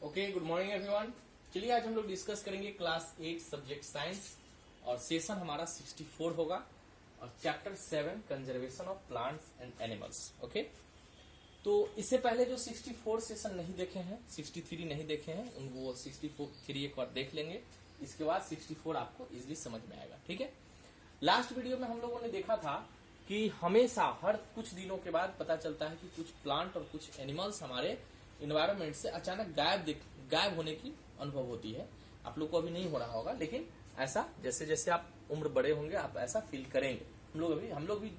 Okay, good morning everyone. चलिए आज हम लोग डिस्कस करेंगे क्लास 8 सब्जेक्ट साइंस और सेशन हमारा 64 होगा और chapter 7 conservation of plants and animals. Okay, तो इससे पहले जो 64 सेशन नहीं देखे हैं, 63 नहीं देखे हैं, उनको 63 एक बार देख लेंगे। इसके बाद 64 आपको इजिली समझ में आएगा। ठीक है, लास्ट वीडियो में हम लोगों ने देखा था कि हमेशा हर कुछ दिनों के बाद पता चलता है कि कुछ प्लांट और कुछ एनिमल्स हमारे इन्वायरमेंट से अचानक गायब होने की अनुभव होती है। आप लोग को अभी नहीं हो रहा होगा, लेकिन ऐसा जैसे जैसे आप उम्र बड़े होंगे आप ऐसा फील करेंगे। हम लोग भी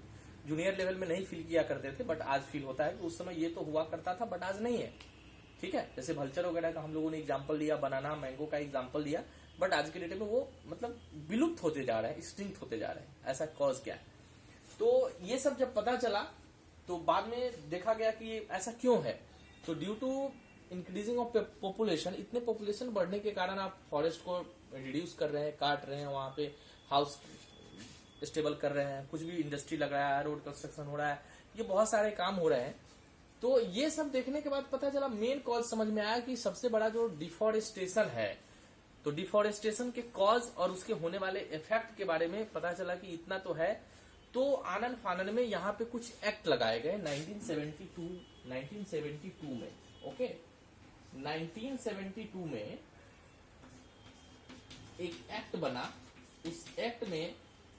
जूनियर लेवल में नहीं फील किया करते थे, बट आज फील होता है कि उस समय ये तो हुआ करता था बट आज नहीं है। ठीक है, जैसे भल्चर वगैरह का हम लोगों ने एग्जाम्पल लिया, बनाना मैंगो का एग्जाम्पल लिया, बट आज के डेट में वो मतलब विलुप्त होते जा रहे हैं, एक्सटिंक्ट होते जा रहे हैं। ऐसा कॉज क्या है? तो ये सब जब पता चला तो बाद में देखा गया कि ऐसा क्यों है। तो due to increasing of population, इतने पॉपुलेशन बढ़ने के कारण आप फॉरेस्ट को रिड्यूस कर रहे हैं, काट रहे हैं, वहां पे हाउस स्टेबल कर रहे हैं, कुछ भी इंडस्ट्री लग रहा है, रोड कंस्ट्रक्शन हो रहा है, ये बहुत सारे काम हो रहे हैं। तो ये सब देखने के बाद पता चला, मेन कॉज समझ में आया कि सबसे बड़ा जो डिफॉरेस्टेशन है, तो डिफॉरेस्टेशन के कॉज और उसके होने वाले इफेक्ट के बारे में पता चला कि इतना तो है। तो आनंद फानन में यहाँ पे कुछ एक्ट लगाए गए 1972 में। ओके, 1972 में एक एक्ट बना। उस एक्ट में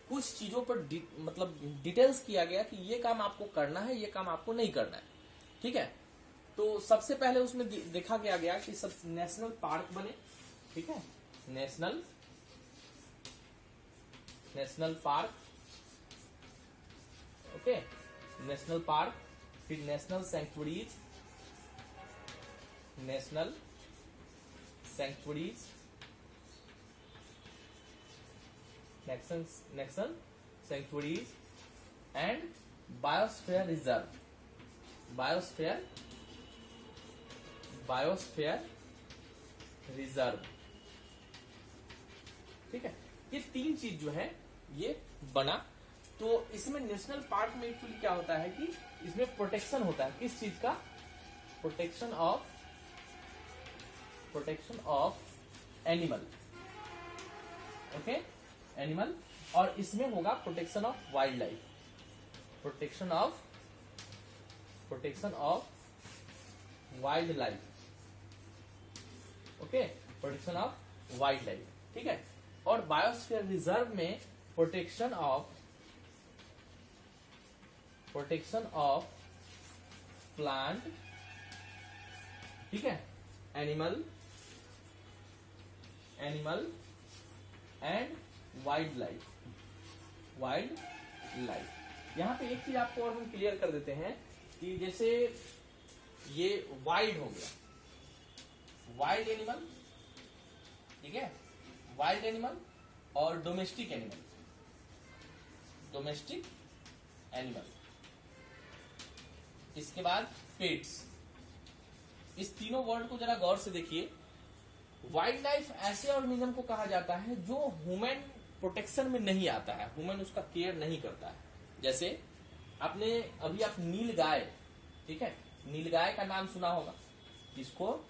कुछ चीजों पर मतलब डिटेल्स किया गया कि ये काम आपको करना है, ये काम आपको नहीं करना है। ठीक है, तो सबसे पहले उसमें देखा गया कि सब नेशनल पार्क बने। ठीक है, national park. Okay, national park, फिर national sanctuaries, national sanctuaries and biosphere reserve. ठीक है, ये तीन चीज जो है ये बना। तो इसमें नेशनल पार्क में एक्चुअली क्या होता है कि इसमें प्रोटेक्शन होता है। किस चीज का? Protection of animal. Okay, animal. और इसमें होगा protection of wild life. Protection of wild life. Okay, protection of wild life. ठीक है, और बायोस्फीयर रिजर्व में प्रोटेक्शन ऑफ प्लांट। ठीक है, एनिमल एंड वाइल्ड लाइफ। यहां पे एक चीज आपको और हम क्लियर कर देते हैं कि जैसे ये वाइल्ड हो गया, वाइल्ड एनिमल। ठीक है, वाइल्ड एनिमल और डोमेस्टिक एनिमल। इसके बाद पेट्स। इस तीनों वर्ड को जरा गौर से देखिए। वाइल्ड लाइफ ऐसे ऑर्गेनिज्म को कहा जाता है जो ह्यूमन प्रोटेक्शन में नहीं आता है, ह्यूमन उसका केयर नहीं करता है। जैसे आप नीलगाय, ठीक है, नीलगाय का नाम सुना होगा, जिसको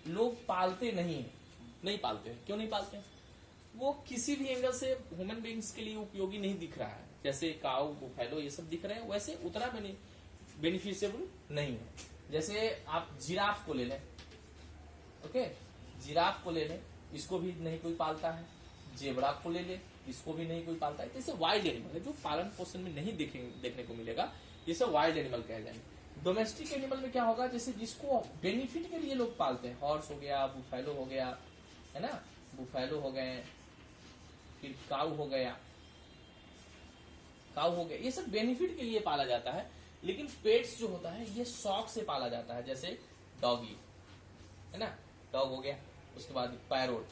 लोग पालते नहीं पालते हैं। क्यों नहीं पालते हैं? वो किसी भी एंगल से ह्यूमन बींग्स के लिए उपयोगी नहीं दिख रहा है। जैसे काऊ, बुफैलो ये सब दिख रहे हैं, वैसे उतना बेनिफिशियबल नहीं है। जैसे आप जिराफ को ले लें। ओके, जिराफ को ले लें, इसको भी नहीं कोई पालता है। जेबरा को ले लें, इसको भी नहीं कोई पालता है। जैसे वाइल्ड एनिमल है जो पालन पोषण में नहीं देखने को मिलेगा, ये सब वाइल्ड एनिमल कहे जाएंगे। डोमेस्टिक एनिमल में क्या होगा? जैसे जिसको बेनिफिट के लिए लोग पालते हैं, हॉर्स हो गया, बुफैलो हो गया, है ना, बुफैलो हो गए, फिर काऊ हो गया, ये सब बेनिफिट के लिए पाला जाता है। लेकिन पेट्स जो होता है ये शौक से पाला जाता है। जैसे डॉगी, है ना, डॉग हो गया, उसके बाद पैरोट,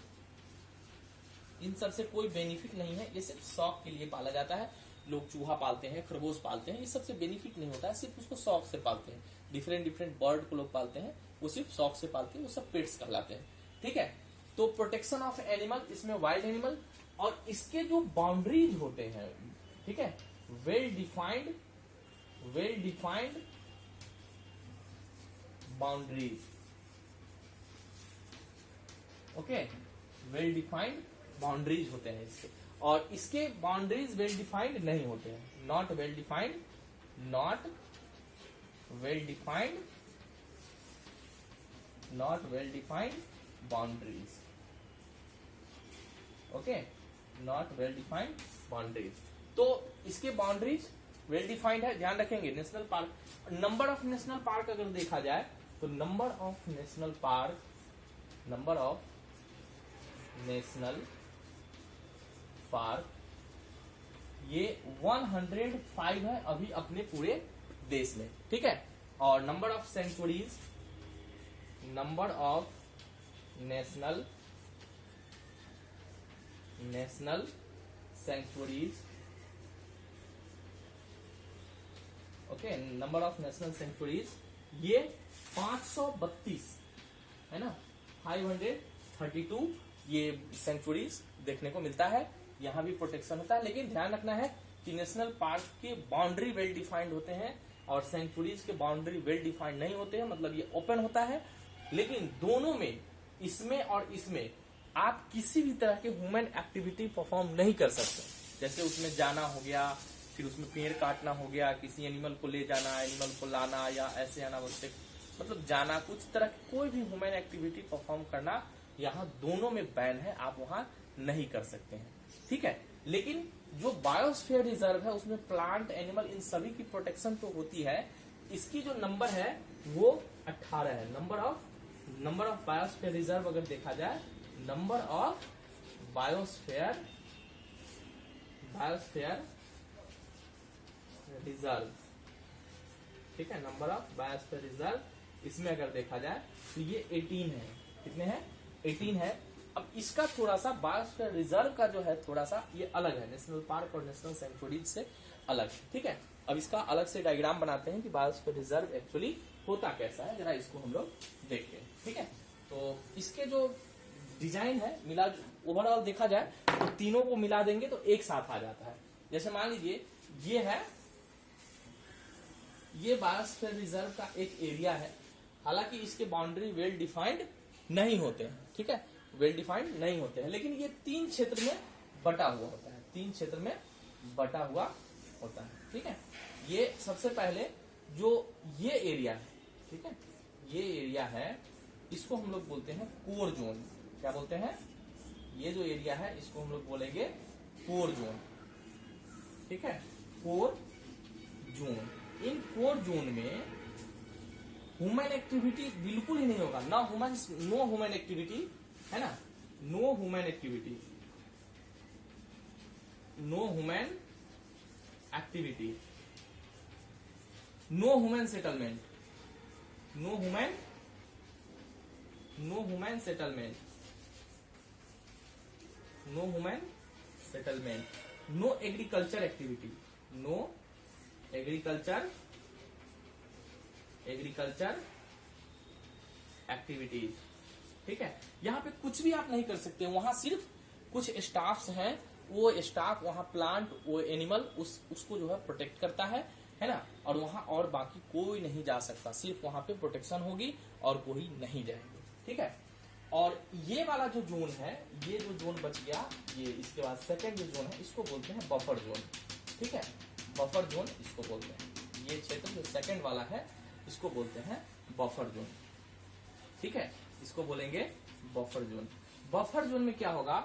इन सब से कोई बेनिफिट नहीं है, ये सिर्फ शौक के लिए पाला जाता है। लोग चूहा पालते हैं, खरगोश पालते हैं, ये सबसे बेनिफिट नहीं होता है, सिर्फ उसको शौक से पालते हैं। डिफरेंट बर्ड को लोग पालते हैं, वो सिर्फ शौक से पालते हैं, वो सब पेट्स कहलाते हैं। ठीक है, तो प्रोटेक्शन ऑफ एनिमल, इसमें वाइल्ड एनिमल और इसके जो बाउंड्रीज होते हैं, ठीक है, well defined boundaries. Okay, well defined boundaries होते हैं इसके, और इसके बाउंड्रीज वेल डिफाइंड नहीं होते हैं, not well defined, not well defined, not well defined boundaries, okay, not well defined boundaries. तो इसके बाउंड्रीज वेल डिफाइंड है, ध्यान रखेंगे। National park, number of national park अगर देखा जाए तो number of national park, number of national park ये 105 है अभी अपने पूरे देश में, ठीक है। और number of sanctuaries, number of national sanctuaries, okay, number of national sanctuaries ये 532 है ना, 532 ये सेंचुरीज देखने को मिलता है। यहाँ भी प्रोटेक्शन होता है, लेकिन ध्यान रखना है कि नेशनल पार्क के बाउंड्री वेल डिफाइंड होते हैं और सेंचुरीज के बाउंड्री वेल डिफाइंड नहीं होते हैं, मतलब ये ओपन होता है। लेकिन दोनों में, इसमें और इसमें, आप किसी भी तरह के ह्यूमन एक्टिविटी परफॉर्म नहीं कर सकते। जैसे उसमें जाना हो गया, फिर उसमें पेड़ काटना हो गया, किसी एनिमल को ले जाना, एनिमल को लाना, या ऐसे अनावश्यक मतलब जाना, कुछ तरह की कोई भी ह्यूमन एक्टिविटी परफॉर्म करना यहाँ दोनों में बैन है, आप वहां नहीं कर सकते हैं, ठीक है। लेकिन जो बायोस्फीयर रिजर्व है उसमें प्लांट, एनिमल, इन सभी की प्रोटेक्शन तो होती है। इसकी जो नंबर है वो 18 है। नंबर ऑफ बायोस्फीयर रिजर्व अगर देखा जाए, नंबर ऑफ बायोस्फीयर रिजर्व, ठीक है, नंबर ऑफ बायोस्फीयर रिजर्व इसमें अगर देखा जाए तो ये 18 है। कितने हैं? 18 है। अब इसका थोड़ा सा बायोस्फीयर रिजर्व का जो है थोड़ा सा ये अलग है, नेशनल पार्क और नेशनल सेंचुरीज से अलग, ठीक है। अब इसका अलग से डायग्राम बनाते हैं कि बायोस्फीयर रिजर्व एक्चुअली होता कैसा है, जरा इसको हम लोग देखते हैं, ठीक है। तो इसके जो डिजाइन है, मिला ओवरऑल देखा जाए तो तीनों को मिला देंगे तो एक साथ आ जाता है। जैसे मान लीजिए ये है, ये बायोस्फीयर रिजर्व का एक एरिया है, हालांकि इसके बाउंड्री वेल डिफाइंड नहीं होते हैं, ठीक है, वेल डिफाइंड नहीं होते हैं, लेकिन ये 3 क्षेत्र में बटा हुआ होता है, 3 क्षेत्र में बटा हुआ होता है, ठीक है। ये सबसे पहले जो ये एरिया है, ठीक है, ये एरिया है, इसको हम लोग बोलते हैं कोर जोन। क्या बोलते हैं? ये जो एरिया है इसको हम लोग बोलेंगे कोर जोन, ठीक है, कोर जोन। इन कोर जोन में ह्यूमन एक्टिविटी बिल्कुल ही नहीं होगा, नो ह्यूमन एक्टिविटी, है ना, no human activity, no human activity, no human settlement, no human settlement, no human settlement, no agriculture activity, no agriculture activities, ठीक है। यहाँ पे कुछ भी आप नहीं कर सकते, वहां सिर्फ कुछ स्टाफ्स हैं, वो स्टाफ वहां प्लांट, वो एनिमल उसको जो है प्रोटेक्ट करता है ना, और वहां और बाकी कोई नहीं जा सकता, सिर्फ वहां पे प्रोटेक्शन होगी और कोई नहीं जाएंगे, ठीक है। और ये वाला जो जोन है, ये जो जोन बच गया, ये इसके बाद सेकेंड जो जोन है इसको बोलते हैं बफर जोन, ठीक है, बफर जोन इसको बोलते हैं। ये क्षेत्र जो सेकेंड वाला है इसको बोलते हैं बफर जोन, ठीक है, इसको बोलेंगे बफर जोन। बफर जोन में क्या होगा?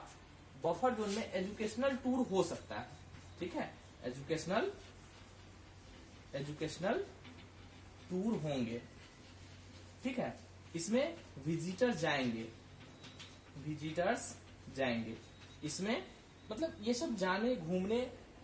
बफर जोन में एजुकेशनल टूर हो सकता है, ठीक है, एजुकेशनल टूर होंगे, ठीक है। इसमें विजिटर्स जाएंगे, इसमें मतलब ये सब जाने घूमने,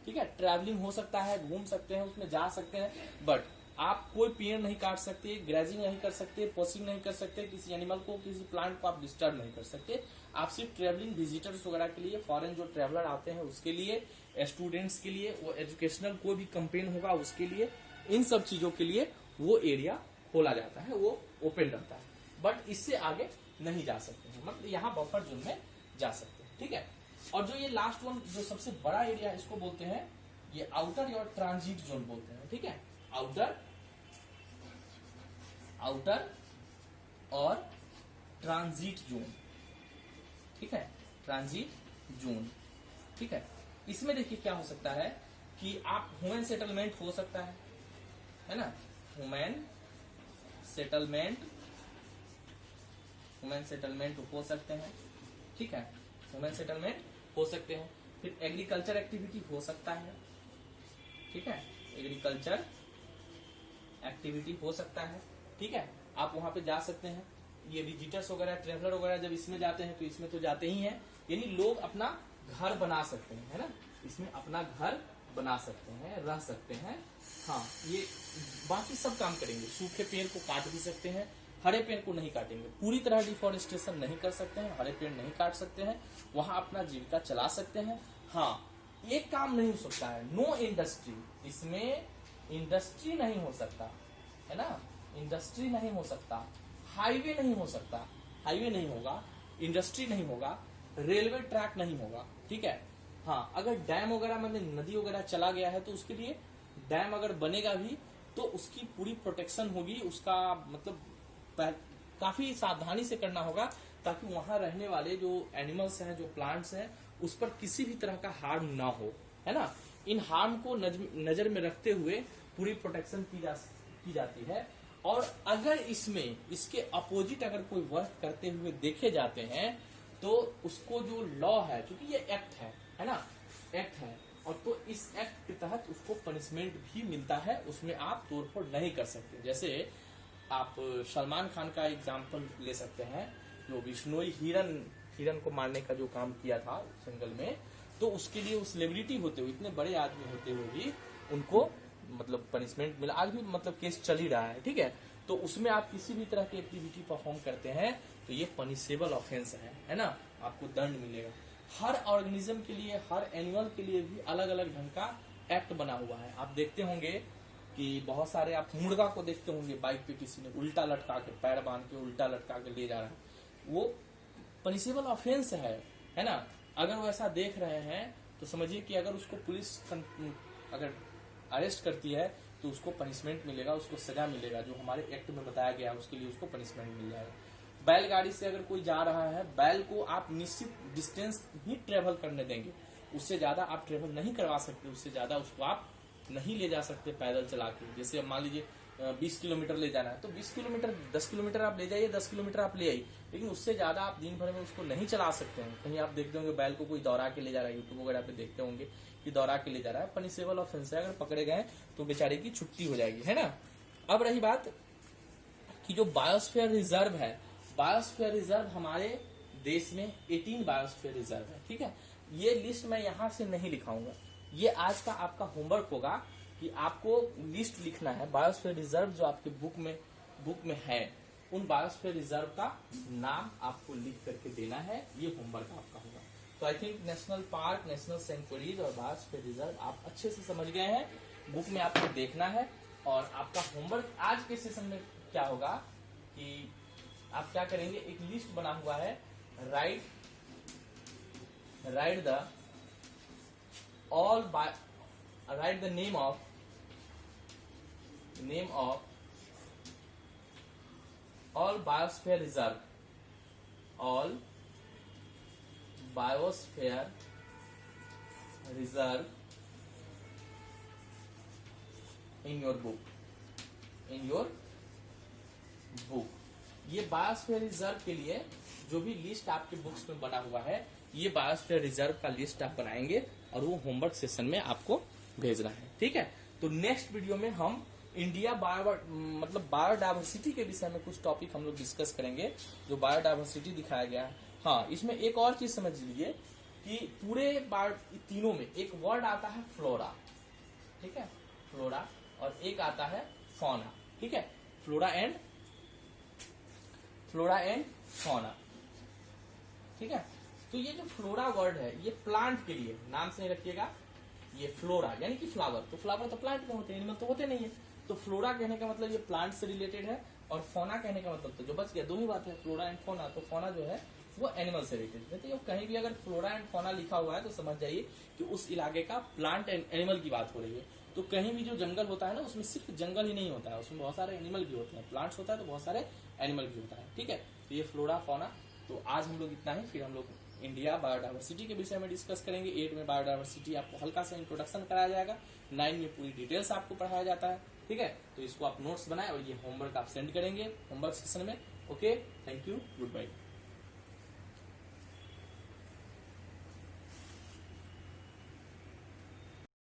ठीक है, ट्रैवलिंग हो सकता है, घूम सकते हैं, उसमें जा सकते हैं, बट आप कोई पेड़ नहीं काट सकते, ग्रेजिंग नहीं कर सकते, पोसिंग नहीं कर सकते, किसी एनिमल को, किसी प्लांट को आप डिस्टर्ब नहीं कर सकते। आप सिर्फ ट्रैवलिंग विजिटर्स वगैरह के लिए, फॉरेन जो ट्रैवलर आते हैं उसके लिए, स्टूडेंट्स के लिए, वो एजुकेशनल कोई भी कंपेन होगा उसके लिए, इन सब चीजों के लिए वो एरिया खोला जाता है, वो ओपन रहता है, बट इससे आगे नहीं जा सकते हैं, मतलब यहाँ बफर जोन में जा सकते हैं, ठीक है। और जो ये लास्ट वन, जो सबसे बड़ा एरिया है, इसको बोलते हैं ये आउटर और ट्रांजिट जोन बोलते हैं, ठीक है, आउटर और ट्रांजिट जोन, ठीक है, ट्रांजिट जोन, ठीक है। इसमें देखिए क्या हो सकता है कि आप ह्यूमन सेटलमेंट हो सकता है ना, ह्यूमन सेटलमेंट हो सकते हैं, ठीक है, ह्यूमन सेटलमेंट हो सकते हैं। फिर एग्रीकल्चर एक्टिविटी हो सकता है, ठीक है, एग्रीकल्चर एक्टिविटी हो सकता है, ठीक है। आप वहां पे जा सकते हैं, ये विजिटर्स वगैरह ट्रेवलर वगैरह जब इसमें जाते हैं तो इसमें तो जाते ही हैं, यानी लोग अपना घर बना सकते हैं, है ना, इसमें अपना घर बना सकते हैं, रह सकते हैं। हाँ, ये बाकी सब काम करेंगे, सूखे पेड़ को काट भी सकते हैं, हरे पेड़ को नहीं काटेंगे, पूरी तरह डिफॉरेस्टेशन नहीं कर सकते हैं, हरे पेड़ नहीं काट सकते हैं, वहां अपना जीविका चला सकते हैं। हाँ, एक काम नहीं हो सकता है, नो इंडस्ट्री, इसमें इंडस्ट्री नहीं हो सकता, है ना, इंडस्ट्री नहीं हो सकता, हाईवे नहीं हो सकता, हाईवे नहीं होगा, इंडस्ट्री नहीं होगा, रेलवे ट्रैक नहीं होगा, ठीक है। हाँ, अगर डैम वगैरह में नदी वगैरह चला गया है तो उसके लिए डैम अगर बनेगा भी तो उसकी पूरी प्रोटेक्शन होगी, उसका मतलब काफी सावधानी से करना होगा ताकि वहां रहने वाले जो एनिमल्स हैं, जो प्लांट्स हैं, उस पर किसी भी तरह का हार्म ना हो, है ना। इन हार्म को नजर में रखते हुए पूरी प्रोटेक्शन की जाती है। और अगर इसमें इसके अपोजिट अगर कोई वर्क करते हुए देखे जाते हैं तो उसको जो लॉ है, क्योंकि ये एक्ट है ना, एक्ट है, और तो इस एक्ट के तहत उसको पनिशमेंट भी मिलता है, उसमें आप तोड़फोड़ नहीं कर सकते। जैसे आप सलमान खान का एग्जाम्पल ले सकते हैं, जो बिश्नोई हिरन को मारने का जो काम किया था जंगल में, तो उसके लिए वो सेलिब्रिटी होते हुए, इतने बड़े आदमी होते हुए भी उनको मतलब पनिशमेंट मिला, आज भी मतलब केस चल ही रहा है, ठीक है। तो उसमें आप किसी भी तरह की एक्टिविटी परफॉर्म करते हैं तो ये पनिशेबल ऑफेंस है ना, आपको दंड मिलेगा। हर ऑर्गेनिज्म के लिए, हर एनिमल के लिए भी अलग अलग ढंग का एक्ट बना हुआ है। आप देखते होंगे कि बहुत सारे, आप मुर्गा को देखते होंगे बाइक पे किसी ने उल्टा लटका के, पैर बांध के उल्टा लटका के ले जा रहा है, वो पनिशेबल ऑफेंस है ना। अगर वो ऐसा देख रहे हैं तो समझिए कि अगर उसको पुलिस अगर अरेस्ट करती है तो उसको पनिशमेंट मिलेगा, उसको सजा मिलेगा, जो हमारे एक्ट में बताया गया है उसके लिए उसको पनिशमेंट मिल जाएगा। बैलगाड़ी से अगर कोई जा रहा है, बैल को आप निश्चित डिस्टेंस ही ट्रेवल करने देंगे, उससे ज्यादा आप ट्रेवल नहीं करवा सकते, उससे ज्यादा उसको आप नहीं ले जा सकते पैदल चला के। जैसे मान लीजिए 20 किलोमीटर ले जाना है तो 20 किलोमीटर, 10 किलोमीटर आप ले जाइए, 10 किलोमीटर आप ले आइए, लेकिन उससे ज्यादा आप दिन भर में उसको नहीं चला सकते हैं। कहीं आप देखते होंगे बैल को कोई दौड़ा के ले जा रहा है, यूट्यूब वगैरह पे देखते होंगे कि दौड़ा के ले जा रहा है, पनिशेबल ऑफेंस है, अगर पकड़े गए तो बेचारे की छुट्टी हो जाएगी, है ना। अब रही बात कि जो बायोस्फीयर रिजर्व है, बायोस्फीयर रिजर्व हमारे देश में 18 बायोस्फीयर रिजर्व है, ठीक है। ये लिस्ट मैं यहाँ से नहीं लिखाऊंगा, ये आज का आपका होमवर्क होगा कि आपको लिस्ट लिखना है बायोस्फीयर रिजर्व जो आपके बुक में है, उन बायोस्फीयर रिजर्व का नाम आपको लिख करके देना है, ये होमवर्क आपका होगा। तो I think national park, national sanctuaries और बायोस्फीयर रिजर्व आप अच्छे से समझ गए हैं, बुक में आपको देखना है। और आपका होमवर्क आज के सेशन में क्या होगा कि आप क्या करेंगे, एक लिस्ट बना हुआ है, right the name of all biosphere reserve in your book। ये बायोस्फीयर रिजर्व के लिए जो भी लिस्ट आपके बुक्स में बना हुआ है, ये बायोस्फीयर रिजर्व का लिस्ट आप बनाएंगे और वो होमवर्क सेशन में आपको भेजना है, ठीक है। तो नेक्स्ट वीडियो में हम इंडिया बायोडाइवर्सिटी के विषय में कुछ टॉपिक हम लोग डिस्कस करेंगे, जो बायोडाइवर्सिटी दिखाया गया है। हाँ, इसमें एक और चीज समझ लीजिए कि पूरे तीनों में एक वर्ड आता है फ्लोरा, ठीक है, फ्लोरा, और एक आता है फौना, ठीक है, फ्लोरा एंड फौना, ठीक है। तो ये जो फ्लोरा वर्ड है ये प्लांट के लिए, नाम से नहीं रखिएगा, ये फ्लोरा यानी कि फ्लावर, तो फ्लावर तो प्लांट में होते हैं, एनिमल तो होते नहीं है। तो फ्लोरा कहने का मतलब ये प्लांट से रिलेटेड है, और फौना कहने का मतलब तो जो बच गया, दो ही बात है, फ्लोरा एंड फौना। तो फौना जो है वो एनिमल से रिलेटेड है। तो कहीं भी अगर फ्लोरा एंड फौना लिखा हुआ है तो समझ जाइए कि उस इलाके का प्लांट एंड एनिमल की बात हो रही है। तो कहीं भी जो जंगल होता है ना, उसमें सिर्फ जंगल ही नहीं होता है, उसमें बहुत सारे एनिमल भी होते हैं, प्लांट्स होता है तो बहुत सारे एनिमल भी होता है, ठीक है। तो ये फ्लोरा फौना। तो आज हम लोग इतना ही, फिर हम लोग इंडिया बायोडाइवर्सिटी के विषय में डिस्कस करेंगे। 8 में बायोडाइवर्सिटी आपको हल्का सा इंट्रोडक्शन कराया जाएगा, 9 में पूरी डिटेल्स आपको पढ़ाया जाता है, ठीक है। तो इसको आप नोट्स बनाए और ये होमवर्क आप सेंड करेंगे होमवर्क सेशन में। Okay, thank you, good bye.